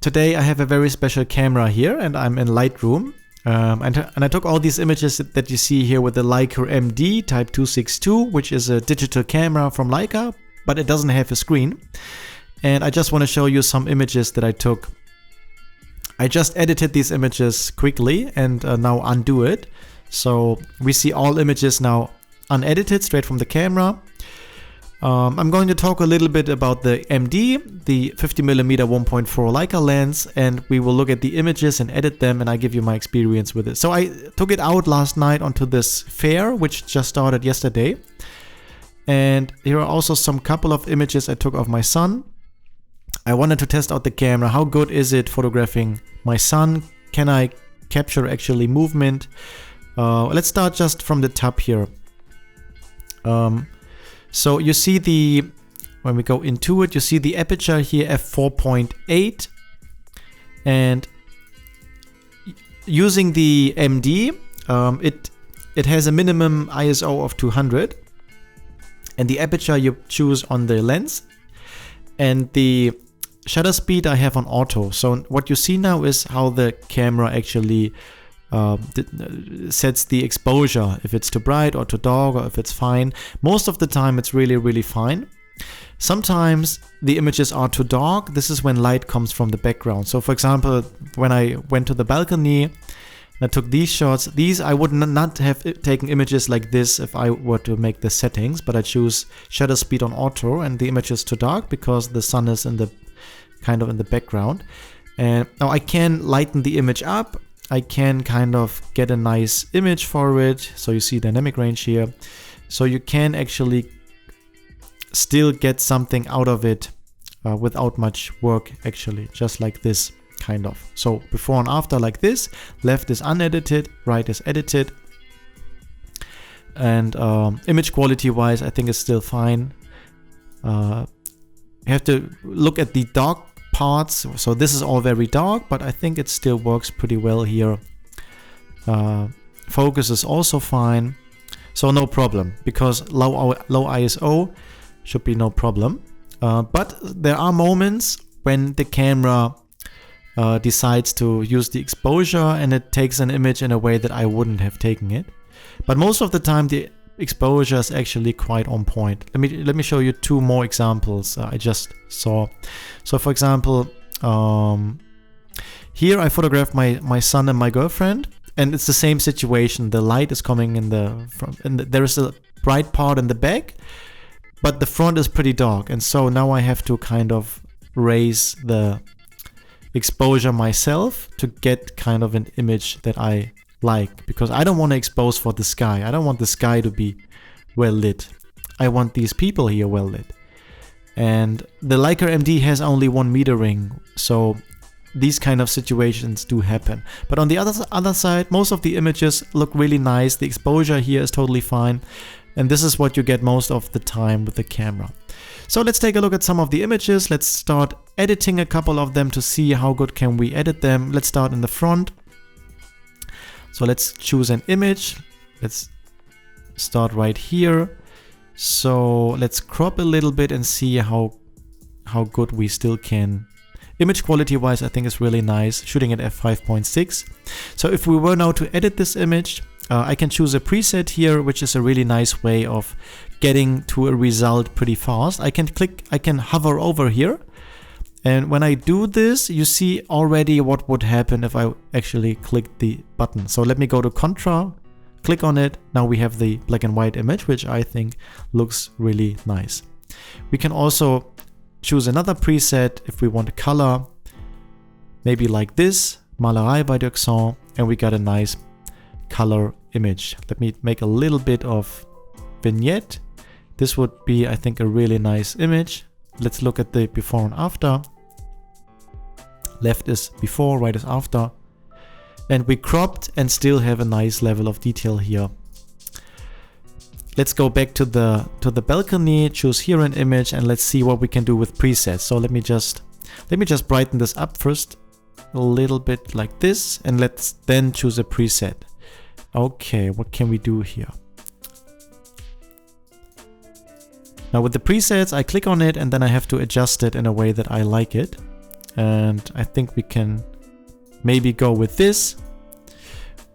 today I have a very special camera here, and I'm in Lightroom. And I took all these images that you see here with the Leica M-D Type 262, which is a digital camera from Leica, but it doesn't have a screen. And I just want to show you some images that I took. I just edited these images quickly and now undo it. So we see all images now unedited straight from the camera. I'm going to talk a little bit about the MD, the 50mm 1.4 Leica lens, and we will look at the images and edit them, and I give you my experience with it. So I took it out last night onto this fair, which just started yesterday. And here are also some couple of images I took of my son. I wanted to test out the camera. How good is it photographing my son? Can I capture actually movement? Let's start just from the top here. So you see when we go into it, you see the aperture here f4.8, and using the MD, it has a minimum ISO of 200, and the aperture you choose on the lens, and the shutter speed I have on auto. So what you see now is how the camera actually sets the exposure, if it's too bright or too dark, or if it's fine. Most of the time it's really fine. Sometimes the images are too dark. This is when light comes from the background. So for example, when I went to the balcony, I took these shots. These I would not have taken images like this if I were to make the settings, but I choose shutter speed on auto, and the image is too dark because the sun is in the kind of in the background. And now I can lighten the image up. I can kind of get a nice image for it. So you see dynamic range here. So you can actually still get something out of it without much work, actually, just like this kind of. So before and after like this, left is unedited, right is edited. And image quality wise, I think it's still fine. You have to look at the dark parts. So this is all very dark, but I think it still works pretty well here. Focus is also fine, so no problem, because low ISO should be no problem. But there are moments when the camera decides to use the exposure and it takes an image in a way that I wouldn't have taken it. But most of the time the exposure is actually quite on point. Let me show you two more examples I just saw. So for example, here I photographed my son and my girlfriend, and it's the same situation. The light is coming in the front, and there is a bright part in the back, but the front is pretty dark, and so now I have to kind of raise the exposure myself to get kind of an image that I like, because I don't want to expose for the sky. I don't want the sky to be well lit. I want these people here well lit. And the Leica M-D has only 1 metering, so these kind of situations do happen. But on the other side, most of the images look really nice. The exposure here is totally fine, and this is what you get most of the time with the camera. So let's take a look at some of the images. Let's start editing a couple of them to see how good can we edit them. Let's start in the front. So let's choose an image. Let's start right here. So let's crop a little bit and see how good we still can. Image quality wise, I think it's really nice, shooting at f5.6. So if we were now to edit this image, I can choose a preset here, which is a really nice way of getting to a result pretty fast. I can hover over here. And when I do this, you see already what would happen if I actually click the button. So let me go to Contra, click on it. Now we have the black and white image, which I think looks really nice. We can also choose another preset if we want a color, maybe like this, Malerei by Dirksón, and we got a nice color image. Let me make a little bit of vignette. This would be, I think, a really nice image. Let's look at the before and after. Left is before, right is after. And we cropped and still have a nice level of detail here. Let's go back to the balcony, choose here an image, and let's see what we can do with presets. So let me just brighten this up first a little bit like this, and let's then choose a preset. Okay, what can we do here? Now with the presets, I click on it and then I have to adjust it in a way that I like it. and I think we can maybe go with this,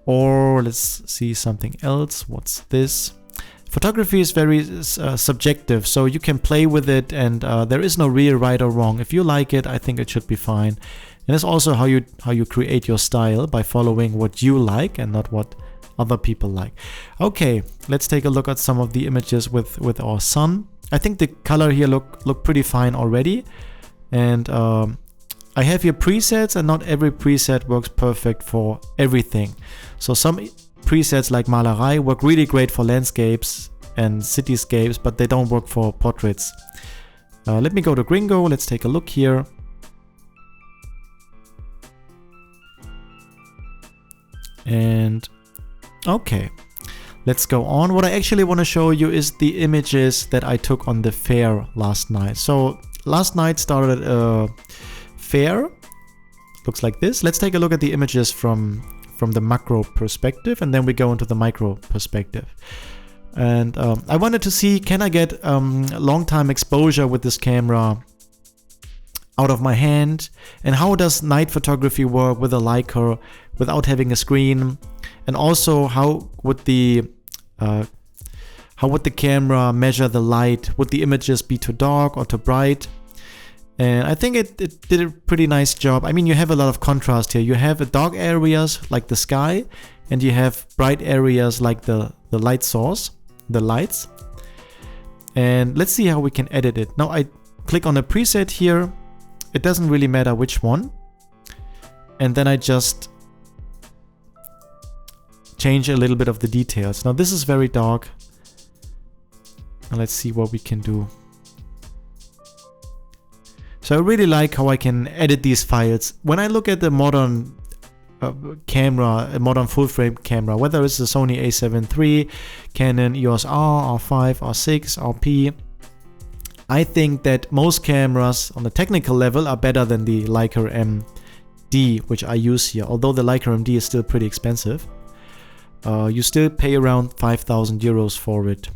or let's see something else. What's this? Photography is very subjective, so you can play with it, and there is no real right or wrong. If you like it, I think it should be fine. And it's also how you create your style, by following what you like and not what other people like. Okay, let's take a look at some of the images with our sun. I think the color here look pretty fine already, and I have here presets, and not every preset works perfect for everything. So some presets like Malerei work really great for landscapes and cityscapes, but they don't work for portraits. Let me go to Gringo. Let's take a look here. And okay, let's go on. What I actually want to show you is the images that I took on the fair last night. So last night started a fair. Looks like this. Let's take a look at the images from the macro perspective, and then we go into the micro perspective. And I wanted to see, can I get long time exposure with this camera out of my hand, and how does night photography work with a Leica without having a screen, and also how would the camera measure the light? Would the images be too dark or too bright? And I think it did a pretty nice job. I mean, you have a lot of contrast here. You have dark areas like the sky, and you have bright areas like the light source, the lights. And let's see how we can edit it. Now I click on a preset here. It doesn't really matter which one. And then I just change a little bit of the details. Now this is very dark. And let's see what we can do. So I really like how I can edit these files. When I look at the modern camera, a modern full-frame camera, whether it's the Sony a7 III, Canon EOS R, R5, R6, RP, I think that most cameras on the technical level are better than the Leica M-D, which I use here. Although the Leica M-D is still pretty expensive, you still pay around 5,000 euros for it.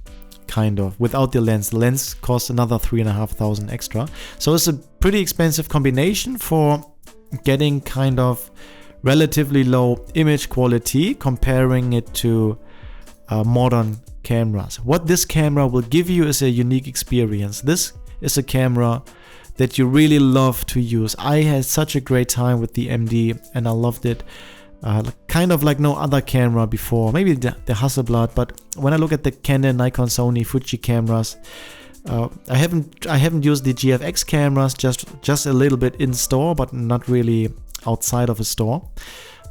Kind of, without the lens. The lens costs another 3,500 extra. So it's a pretty expensive combination for getting kind of relatively low image quality, comparing it to modern cameras. What this camera will give you is a unique experience. This is a camera that you really love to use. I had such a great time with the MD, and I loved it. Kind of like no other camera before, maybe the Hasselblad, but when I look at the Canon, Nikon, Sony, Fuji cameras, I haven't used the GFX cameras, just a little bit in store, but not really outside of a store.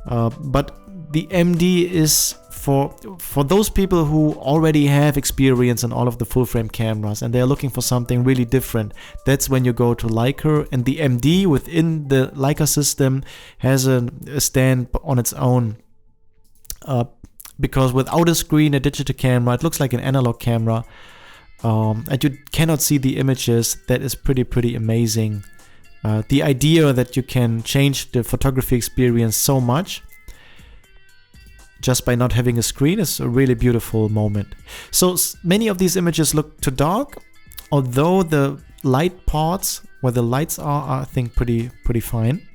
But the MD is for those people who already have experience in all of the full frame cameras and they're looking for something really different. That's when you go to Leica, and the MD within the Leica system has a stand on its own. Because without a screen, a digital camera, it looks like an analog camera, and you cannot see the images. That is pretty amazing. The idea that you can change the photography experience so much just by not having a screen is a really beautiful moment. So many of these images look too dark, although the light parts where the lights are I think pretty fine.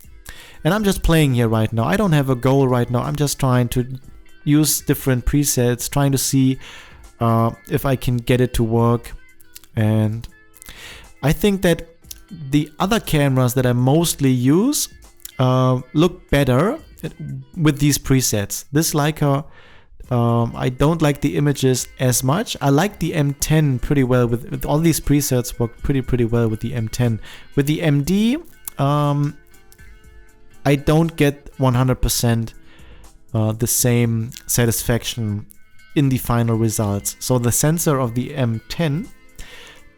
And I'm just playing here right now. I don't have a goal right now. I'm just trying to use different presets, trying to see if I can get it to work. And I think that the other cameras that I mostly use look better with these presets. This Leica, I don't like the images as much. I like the M10 pretty well with all these presets. Work pretty well with the M10. With the MD, I don't get 100% the same satisfaction in the final results. So the sensor of the M10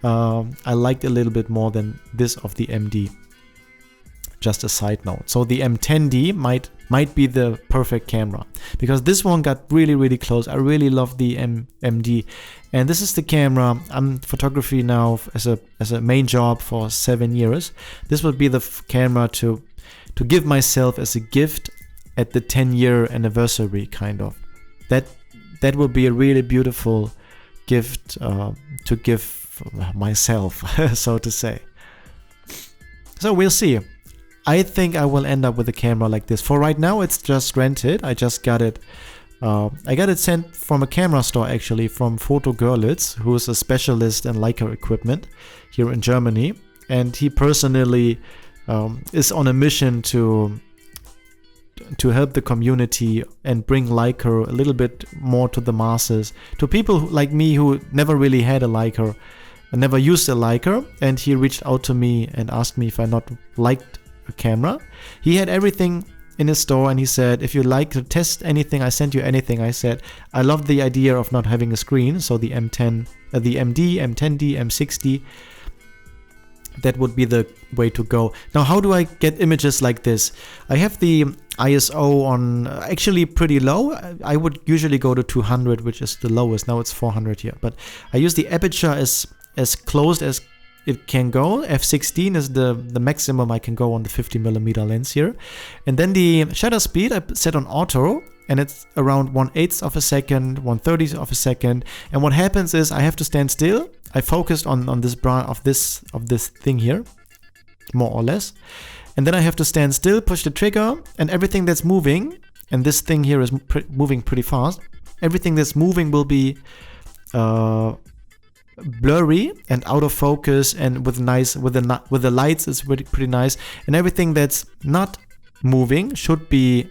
I liked a little bit more than this of the MD. Just a side note. So the M10D might be the perfect camera, because this one got really close. I really love the MD, and this is the camera. I'm photography now as a main job for 7 years. This would be the camera to give myself as a gift at the 10-year anniversary, kind of. That would be a really beautiful gift to give myself, so to say. So we'll see. I think I will end up with a camera like this. For right now, it's just rented. I just got it. I got it sent from a camera store, actually, from Photo Görlitz, who is a specialist in Leica equipment here in Germany. And he personally is on a mission to help the community and bring Leica a little bit more to the masses, to people like me who never really had a Leica, never used a Leica. And he reached out to me and asked me if I not liked a camera. He had everything in his store, and he said, if you like to test anything, I sent you anything. I said, I love the idea of not having a screen, so the M10, the M-D, M10D, M60, that would be the way to go. Now, how do I get images like this? I have the ISO on actually pretty low. I would usually go to 200, which is the lowest. Now it's 400 here, but I use the aperture as closed as it can go. F16 is the maximum I can go on the 50mm lens here. And then the shutter speed I set on auto, and it's around 1/8 of a second, 1/30 of a second. And what happens is I have to stand still. I focused on this of this thing here, more or less. And then I have to stand still, push the trigger, and everything that's moving, and this thing here is moving pretty fast. Everything that's moving will be blurry and out of focus, and with the lights is pretty nice. And everything that's not moving should be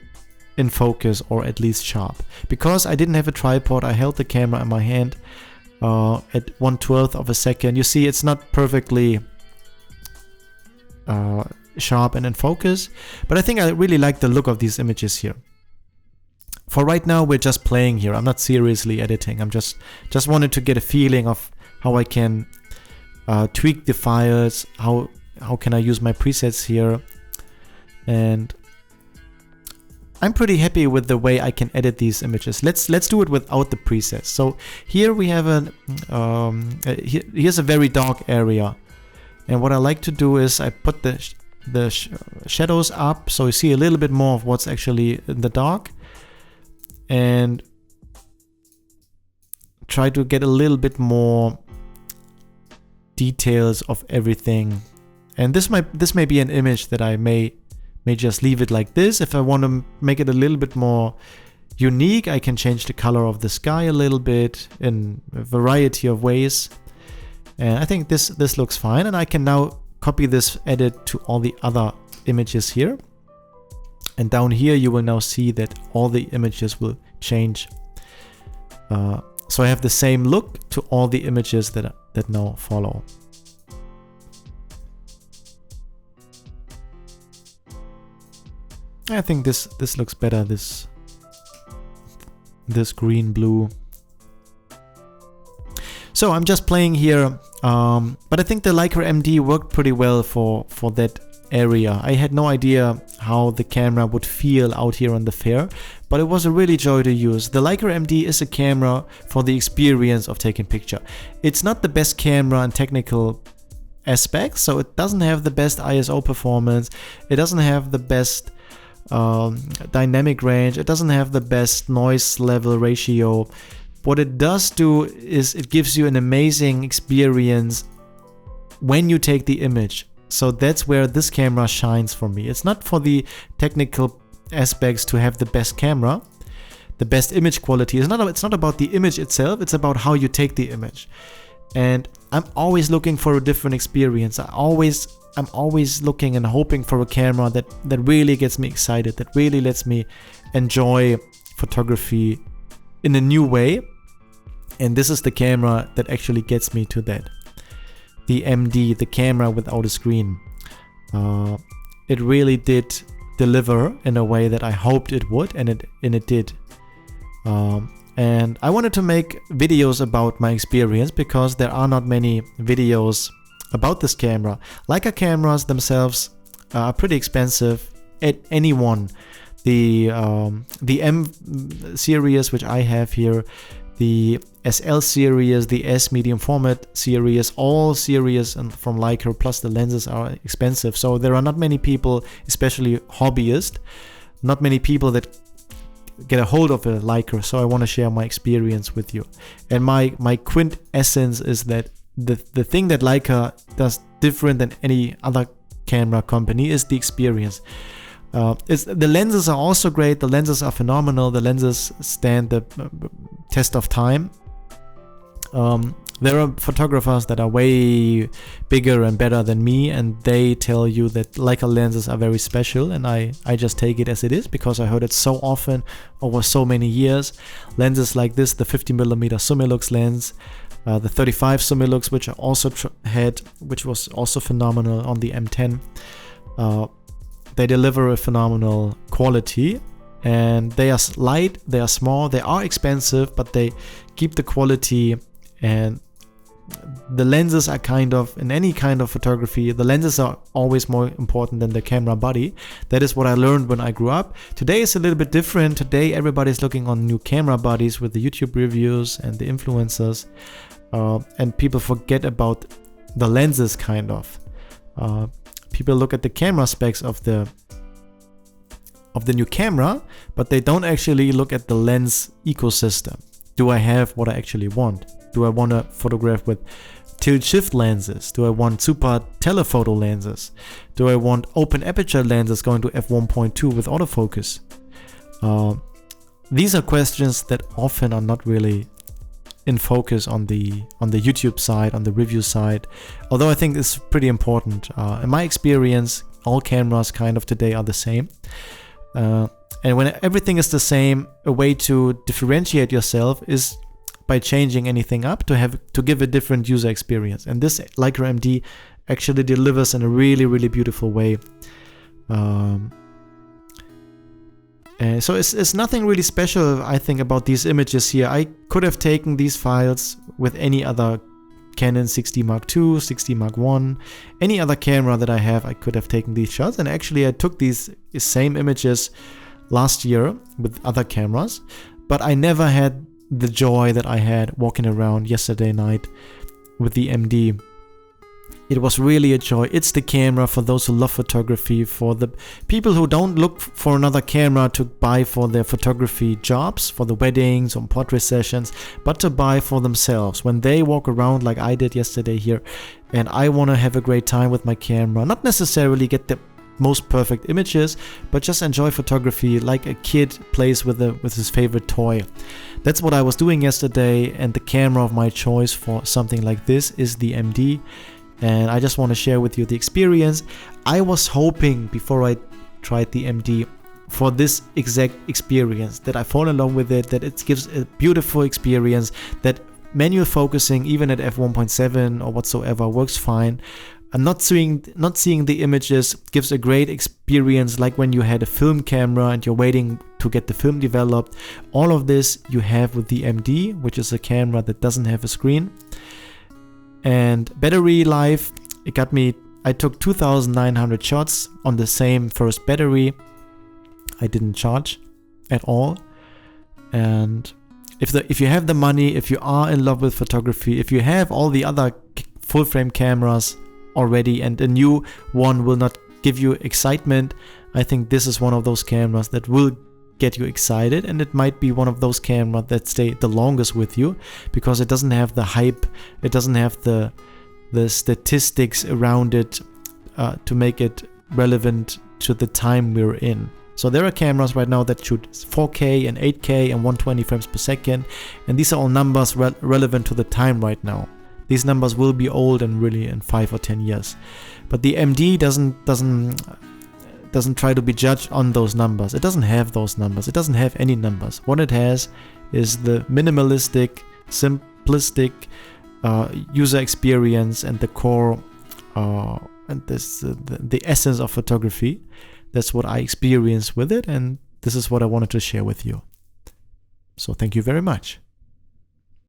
in focus, or at least sharp. Because I didn't have a tripod, I held the camera in my hand at 1/12 of a second. You see, it's not perfectly sharp and in focus, but I think I really like the look of these images here. For right now, we're just playing here. I'm not seriously editing. I'm just wanted to get a feeling of how I can tweak the files, how can I use my presets here. And I'm pretty happy with the way I can edit these images. Let's do it without the presets. So here we have here's a very dark area, and what I like to do is I put the shadows up, so you see a little bit more of what's actually in the dark, and try to get a little bit more details of everything. And this may be an image that I may just leave it like this. If I want to make it a little bit more unique, I can change the color of the sky a little bit in a variety of ways. And I think this looks fine. And I can now copy this edit to all the other images here. And down here you will now see that all the images will change. So I have the same look to all the images that now follow. I think this looks better, this green blue. So I'm just playing here, but I think the Leica M-D worked pretty well for that area. I had no idea how the camera would feel out here on the fair, but it was a really joy to use. The Leica M-D is a camera for the experience of taking picture. It's not the best camera in technical aspects, so it doesn't have the best ISO performance, it doesn't have the best dynamic range, it doesn't have the best noise level ratio. What it does do is it gives you an amazing experience when you take the image. So that's where this camera shines for me. It's not for the technical aspects to have the best camera, the best image quality. It's not about the image itself, it's about how you take the image. And I'm always looking for a different experience. I'm always looking and hoping for a camera that really gets me excited, that really lets me enjoy photography in a new way. And this is the camera that actually gets me to that. The M-D, the camera without a screen. It really did deliver in a way that I hoped it would, and it did. And I wanted to make videos about my experience because there are not many videos about this camera. Leica cameras themselves are pretty expensive at any one. The M series, which I have here, the SL series, the S medium format series, all series and from Leica plus the lenses are expensive. So there are not many people, especially hobbyists, not many people that get a hold of a Leica. So I want to share my experience with you. And my quintessence is that the thing that Leica does different than any other camera company is the experience. The lenses are also great. The lenses are phenomenal. The lenses stand the test of time. There are photographers that are way bigger and better than me, and they tell you that Leica lenses are very special, and I just take it as it is because I heard it so often over so many years. Lenses like this, the 50mm Summilux lens, the 35 Summilux, which I also had, which was also phenomenal on the M10. They deliver a phenomenal quality, and they are light, they are small, they are expensive, but they keep the quality. And the lenses are kind of, in any kind of photography, the lenses are always more important than the camera body. That is what I learned when I grew up. Today is a little bit different. Today everybody's looking on new camera bodies with the YouTube reviews and the influencers, and people forget about the lenses kind of. People look at the camera specs of the new camera, but they don't actually look at the lens ecosystem. Do I have what I actually want? Do I want to photograph with tilt shift lenses? Do I want super telephoto lenses? Do I want open aperture lenses going to f1.2 with autofocus? These are questions that often are not really in focus on the YouTube side, on the review side, although I think it's pretty important. In my experience, all cameras kind of today are the same. And when everything is the same, a way to differentiate yourself is by changing anything up to give a different user experience. And this Leica M-D actually delivers in a really, really beautiful way. And so it's nothing really special, I think, about these images here. I could have taken these files with any other Canon 6D Mark II, 6D Mark I, any other camera that I have, I could have taken these shots. And actually I took these same images last year with other cameras, but I never had the joy that I had walking around yesterday night with the M-D. It was really a joy. It's the camera for those who love photography, for the people who don't look for another camera to buy for their photography jobs, for the weddings or portrait sessions, but to buy for themselves. When they walk around like I did yesterday here, and I want to have a great time with my camera, not necessarily get the most perfect images, but just enjoy photography like a kid plays with his favorite toy. That's what I was doing yesterday, and the camera of my choice for something like this is the M-D. And I just want to share with you the experience. I was hoping before I tried the M-D for this exact experience, that I fall in love with it, that it gives a beautiful experience, that manual focusing even at f1.7 or whatsoever works fine. And not seeing the images gives a great experience, like when you had a film camera and you're waiting to get the film developed. All of this you have with the M-D, which is a camera that doesn't have a screen. And battery life, I took 2,900 shots on the same first battery. I didn't charge at all. And if you have the money, if you are in love with photography, if you have all the other full frame cameras already and a new one will not give you excitement, I think this is one of those cameras that will get you excited, and it might be one of those cameras that stay the longest with you because it doesn't have the hype, it doesn't have the statistics around it to make it relevant to the time we're in. So there are cameras right now that shoot 4K and 8K and 120 frames per second, and these are all numbers relevant to the time right now. These numbers will be old and really in 5 or 10 years. But the M-D doesn't try to be judged on those numbers. It doesn't have those numbers. It doesn't have any numbers. What it has is the minimalistic, simplistic user experience and the core and the essence of photography. That's what I experienced with it, and this is what I wanted to share with you. So thank you very much.